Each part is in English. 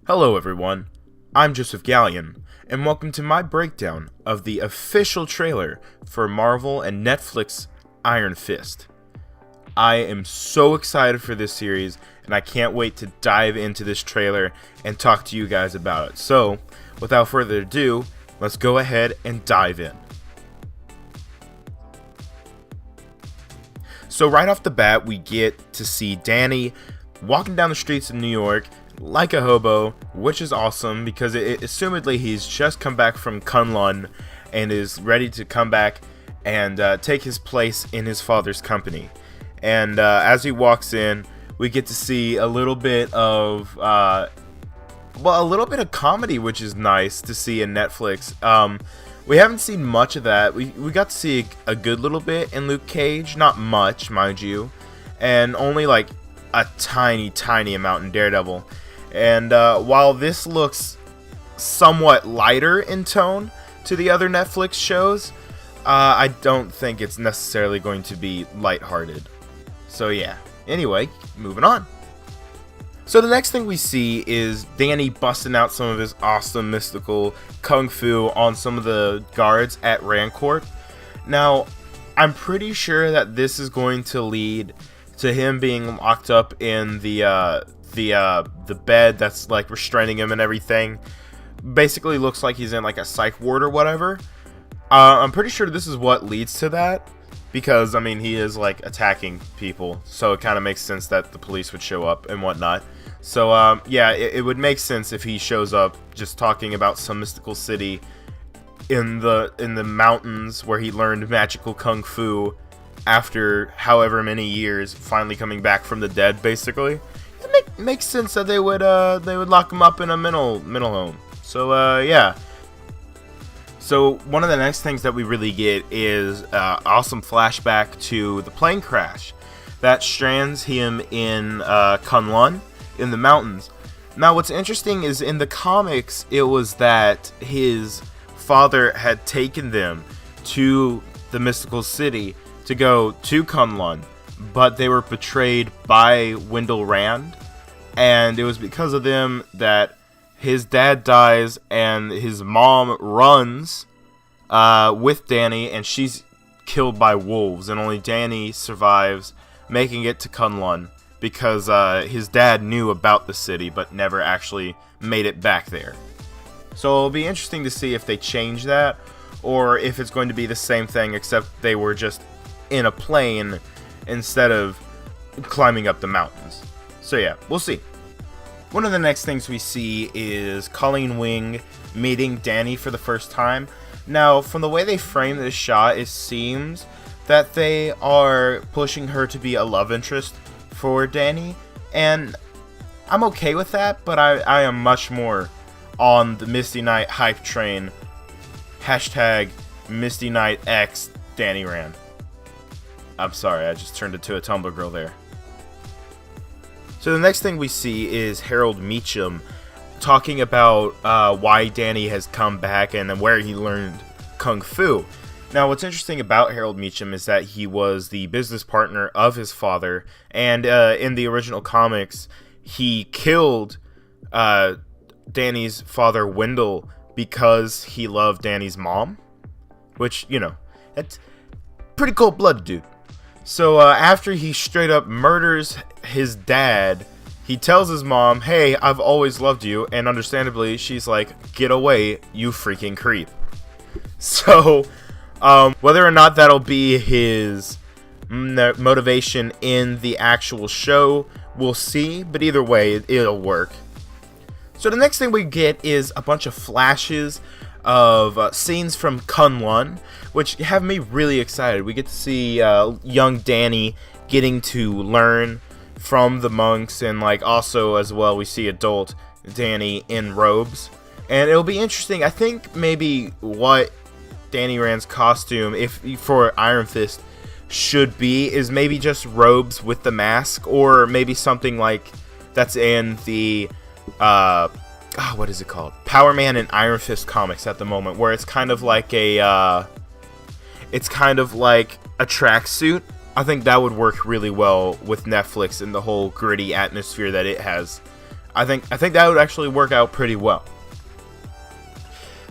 Hello everyone, I'm Joseph Gallion, and welcome to my breakdown of the official trailer for Marvel and Netflix Iron Fist. I am so excited for this series, and I can't wait to dive into this trailer and talk to you guys about it. So, without further ado, let's go ahead and dive in. So right off the bat, we get to see Danny walking down the streets of New York like a hobo, which is awesome because assumedly he's just come back from Kunlun and is ready to come back and take his place in his father's company. And as he walks in, we get to see a little bit of comedy, which is nice to see in Netflix. We haven't seen much of that. We got to see a good little bit in Luke Cage, not much, mind you, and only like a tiny amount in Daredevil. And while this looks somewhat lighter in tone to the other Netflix shows, I don't think it's necessarily going to be lighthearted. So yeah, anyway, moving on. So the next thing we see is Danny busting out some of his awesome mystical kung fu on some of the guards at Rancourt. Now, I'm pretty sure that this is going to lead to him being locked up in the bed that's like restraining him and everything. Basically looks like he's in like a psych ward or whatever. I'm pretty sure this is what leads to that, because I mean he is like attacking people, so it kind of makes sense that the police would show up and whatnot. So yeah, it would make sense if he shows up just talking about some mystical city in the mountains where he learned magical kung fu after however many years, finally coming back from the dead. Basically, it makes sense that they would lock him up in a mental home. So yeah. So one of the next things that we really get is awesome flashback to the plane crash that strands him in Kunlun in the mountains. Now what's interesting is in the comics it was that his father had taken them to the mystical city to go to Kunlun, but they were betrayed by Wendell Rand, and it was because of them that his dad dies and his mom runs with Danny, and she's killed by wolves, and only Danny survives, making it to Kunlun because his dad knew about the city but never actually made it back there. So it'll be interesting to see if they change that, or if it's going to be the same thing except they were just in a plane instead of climbing up the mountains. So yeah, we'll see. One of the next things we see is Colleen Wing meeting Danny for the first time. Now, from the way they frame this shot, it seems that they are pushing her to be a love interest for Danny, and I'm okay with that, but I am much more on the Misty Knight hype train. Hashtag Misty Knight X Danny Rand. I'm sorry, I just turned into a Tumblr girl there. So the next thing we see is Harold Meacham talking about why Danny has come back and where he learned kung fu. Now what's interesting about Harold Meacham is that he was the business partner of his father, and in the original comics he killed Danny's father Wendell because he loved Danny's mom, which, you know, that's pretty cold-blooded, dude. So after he straight up murders his dad, he tells his mom, "Hey, I've always loved you," and understandably she's like, "Get away, you freaking creep." So whether or not that'll be his motivation in the actual show, we'll see, but either way it'll work. So the next thing we get is a bunch of flashes of scenes from Kunlun, which have me really excited. We get to see young Danny getting to learn from the monks, and like also as well we see adult Danny in robes, and it'll be interesting. I think maybe what Danny Rand's costume, if for Iron Fist, should be is maybe just robes with the mask, or maybe something like that's in the what is it called? Power Man and Iron Fist comics at the moment, where it's kind of like a tracksuit. I think that would work really well with Netflix and the whole gritty atmosphere that it has. I think that would actually work out pretty well.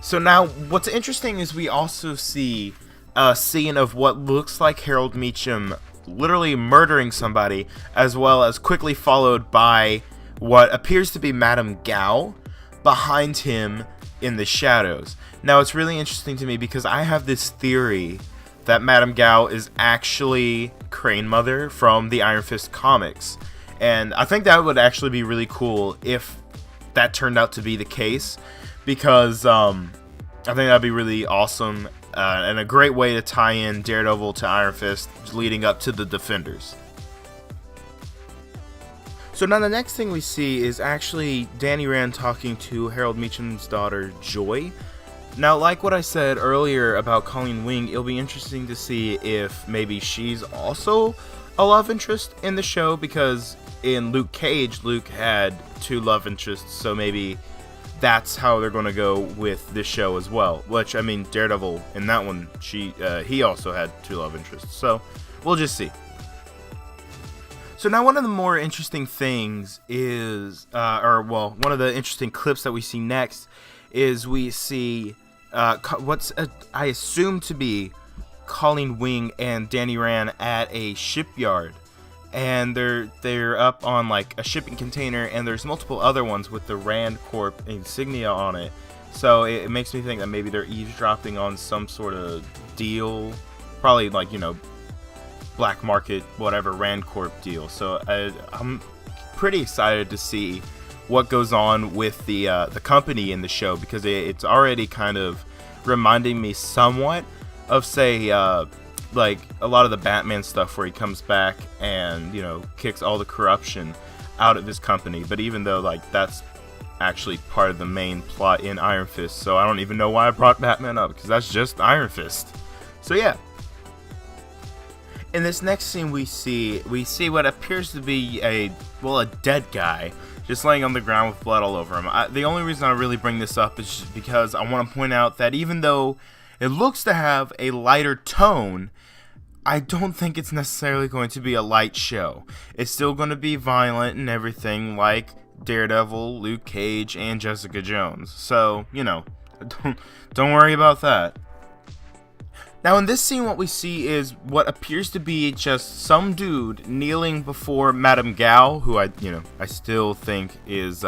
So now, what's interesting is we also see a scene of what looks like Harold Meacham literally murdering somebody, as well as quickly followed by what appears to be Madame Gao behind him in the shadows. Now, it's really interesting to me because I have this theory that Madame Gao is actually Crane Mother from the Iron Fist comics. And I think that would actually be really cool if that turned out to be the case, because I think that'd be really awesome and a great way to tie in Daredevil to Iron Fist leading up to the Defenders. So now the next thing we see is actually Danny Rand talking to Harold Meacham's daughter, Joy. Now, like what I said earlier about Colleen Wing, it'll be interesting to see if maybe she's also a love interest in the show, because in Luke Cage, Luke had 2 love interests, so maybe that's how they're going to go with this show as well. Which, I mean, Daredevil, in that one, he also had 2 love interests, so we'll just see. So now one of the more interesting things is, one of the interesting clips that we see next is we see I assume to be Colleen Wing and Danny Rand at a shipyard, and they're up on like a shipping container, and there's multiple other ones with the Rand Corp insignia on it. So it makes me think that maybe they're eavesdropping on some sort of deal, probably like, you know, black market, whatever, Rand Corp deal. So I'm pretty excited to see what goes on with the company in the show, because it's already kind of reminding me somewhat of, say, like a lot of the Batman stuff where he comes back and, you know, kicks all the corruption out of his company. But even though, like, that's actually part of the main plot in Iron Fist, so I don't even know why I brought Batman up, because that's just Iron Fist. So yeah. In this next scene, we see what appears to be a dead guy just laying on the ground with blood all over him. The only reason I really bring this up is just because I want to point out that even though it looks to have a lighter tone, I don't think it's necessarily going to be a light show. It's still going to be violent and everything, like Daredevil, Luke Cage, and Jessica Jones. So, you know, don't worry about that. Now, in this scene, what we see is what appears to be just some dude kneeling before Madame Gao, who I still think is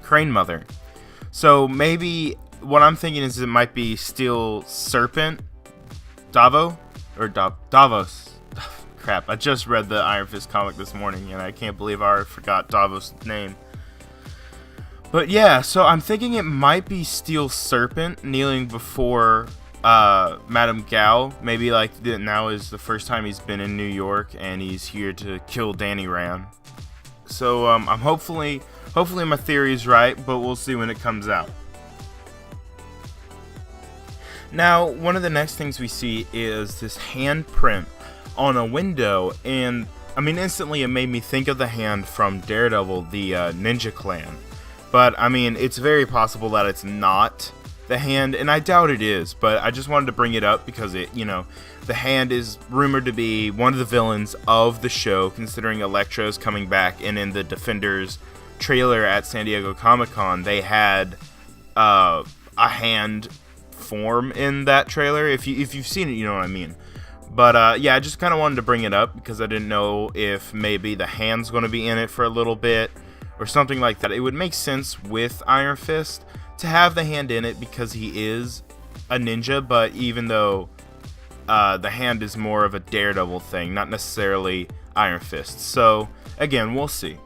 Crane Mother. So maybe what I'm thinking is it might be Steel Serpent, Davos. Crap! I just read the Iron Fist comic this morning, and I can't believe I forgot Davos' name. But yeah, so I'm thinking it might be Steel Serpent kneeling before Madame Gao. Maybe like now is the first time he's been in New York, and he's here to kill Danny Rand. So I'm hopefully my theory is right, but we'll see when it comes out. Now, one of the next things we see is this handprint on a window, and I mean, instantly it made me think of the hand from Daredevil, the Ninja Clan. But I mean, it's very possible that it's not the hand, and I doubt it is, but I just wanted to bring it up because the hand is rumored to be one of the villains of the show, considering Elektra is coming back, and in the Defenders trailer at San Diego Comic-Con, they had a hand form in that trailer. If you've seen it, you know what I mean. But yeah, I just kind of wanted to bring it up because I didn't know if maybe the hand's going to be in it for a little bit or something like that. It would make sense with Iron Fist to have the hand in it because he is a ninja, but even though the hand is more of a Daredevil thing, not necessarily Iron Fist. So again, we'll see.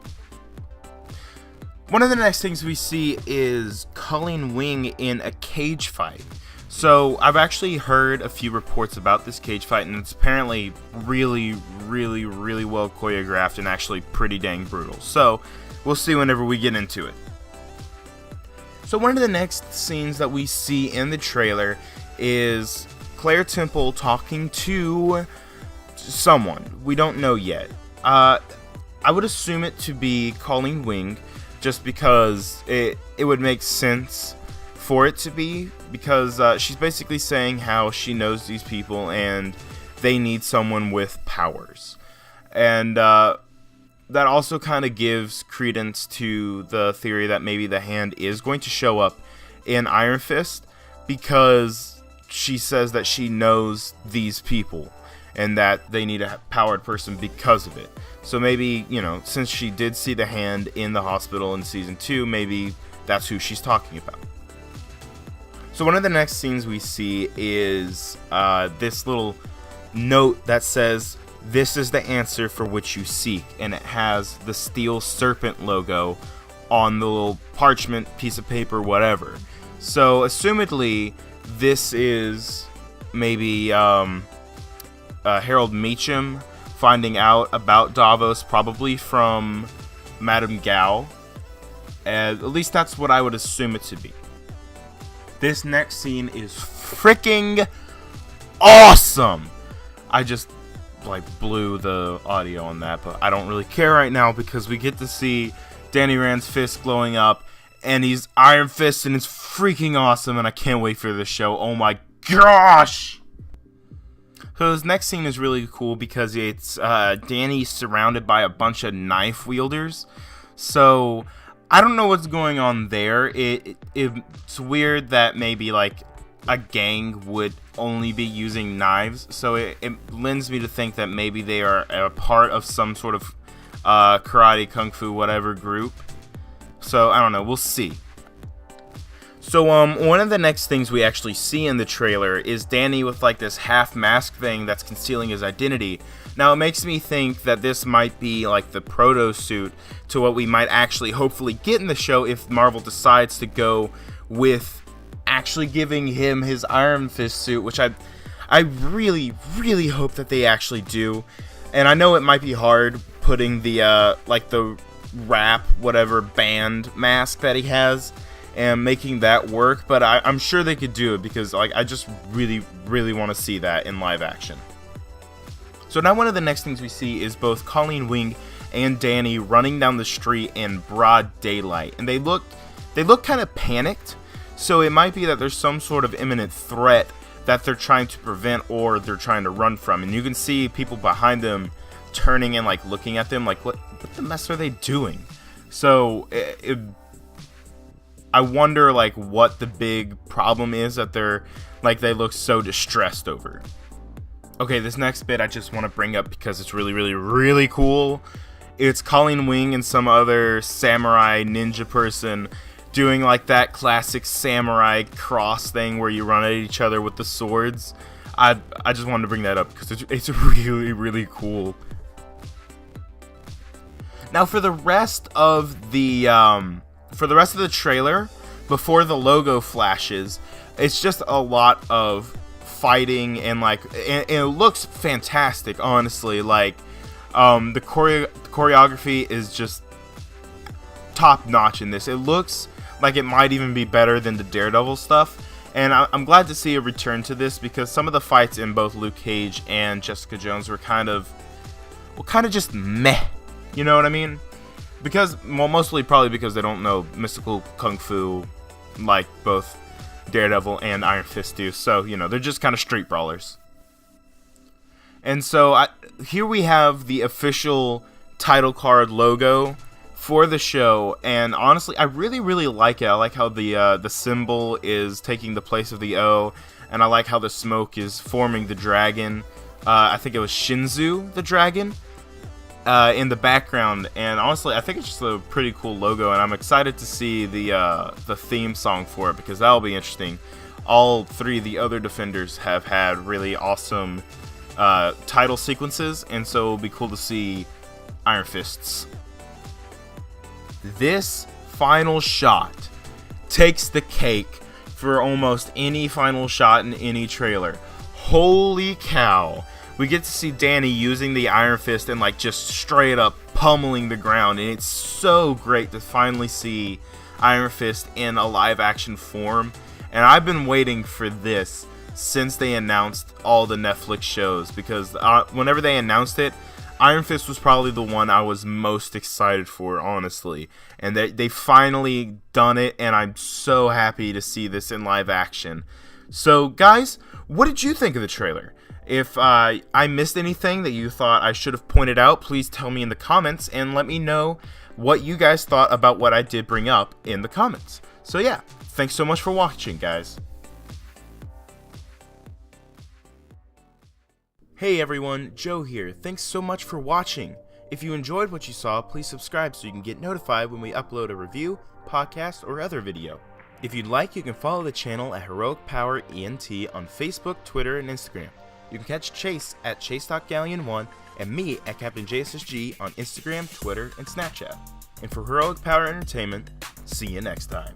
One of the next things we see is Colleen Wing in a cage fight. So I've actually heard a few reports about this cage fight, and it's apparently really, really, really well choreographed and actually pretty dang brutal. So we'll see whenever we get into it. So one of the next scenes that we see in the trailer is Claire Temple talking to someone. We don't know yet. I would assume it to be Colleen Wing, just because it would make sense for it to be, because she's basically saying how she knows these people and they need someone with powers. And that also kind of gives credence to the theory that maybe the Hand is going to show up in Iron Fist, because she says that she knows these people and that they need a powered person because of it. So maybe, you know, since she did see the Hand in the hospital in season 2, maybe that's who she's talking about. So one of the next scenes we see is this little note that says, "This is the answer for which you seek," and it has the Steel Serpent logo on the little parchment piece of paper, whatever. So assumedly this is maybe Harold Meacham finding out about Davos, probably from Madame Gao. At least that's what I would assume it to be. This next scene is freaking awesome. I just blew the audio on that, but I don't really care right now because we get to see Danny Rand's fist glowing up, and he's Iron Fist, and it's freaking awesome, and I can't wait for this show. Oh my gosh! So this next scene is really cool because it's Danny surrounded by a bunch of knife wielders. So I don't know what's going on there. It's weird that maybe like a gang would only be using knives. So it lends me to think that maybe they are a part of some sort of karate, kung fu, whatever group. So I don't know. We'll see. So one of the next things we actually see in the trailer is Danny with like this half mask thing that's concealing his identity. Now it makes me think that this might be like the proto suit to what we might actually hopefully get in the show if Marvel decides to go with actually giving him his Iron Fist suit, which I really, really hope that they actually do. And I know it might be hard putting the like the rap whatever band mask that he has and making that work, but I'm sure they could do it because like I just really, really want to see that in live action. So now one of the next things we see is both Colleen Wing and Danny running down the street in broad daylight, and they look kind of panicked. So it might be that there's some sort of imminent threat that they're trying to prevent or they're trying to run from, and you can see people behind them turning and like looking at them like what the mess are they doing? So I wonder like what the big problem is that they look so distressed over. Okay, this next bit I just want to bring up because it's really, really, really cool. It's Colleen Wing and some other samurai ninja person doing like that classic samurai cross thing where you run at each other with the swords. I just wanted to bring that up because it's really, really cool. Now for the rest of the trailer, before the logo flashes, it's just a lot of fighting and it looks fantastic, honestly. Like the choreography is just top notch in this. It looks like it might even be better than the Daredevil stuff, and I'm glad to see a return to this because some of the fights in both Luke Cage and Jessica Jones were kind of just meh. You know what I mean? Because, well, mostly probably because they don't know mystical kung fu like both Daredevil and Iron Fist do. So, you know, they're just kind of street brawlers. And so here we have the official title card logo for the show. And honestly, I really, really like it. I like how the symbol is taking the place of the O. And I like how the smoke is forming the dragon. I think it was Shinzu, the dragon. In the background, and honestly I think it's just a pretty cool logo, and I'm excited to see the theme song for it because that'll be interesting. All three of the other Defenders have had really awesome title sequences, and so it'll be cool to see Iron Fist's. This final shot takes the cake for almost any final shot in any trailer. Holy cow! We get to see Danny using the Iron Fist and like just straight up pummeling the ground, and it's so great to finally see Iron Fist in a live action form. And I've been waiting for this since they announced all the Netflix shows, because whenever they announced it, Iron Fist was probably the one I was most excited for, honestly. And they finally done it, and I'm so happy to see this in live action. So guys, what did you think of the trailer? If I missed anything that you thought I should have pointed out, please tell me in the comments and let me know what you guys thought about what I did bring up in the comments. So yeah, thanks so much for watching, guys. Hey everyone, Joe here. Thanks so much for watching. If you enjoyed what you saw, please subscribe so you can get notified when we upload a review, podcast, or other video. If you'd like, you can follow the channel at Heroic Power ENT on Facebook, Twitter, and Instagram. You can catch Chase at chase.galleon1 and me at Captain JSSG on Instagram, Twitter, and Snapchat. And for Heroic Power Entertainment, see you next time.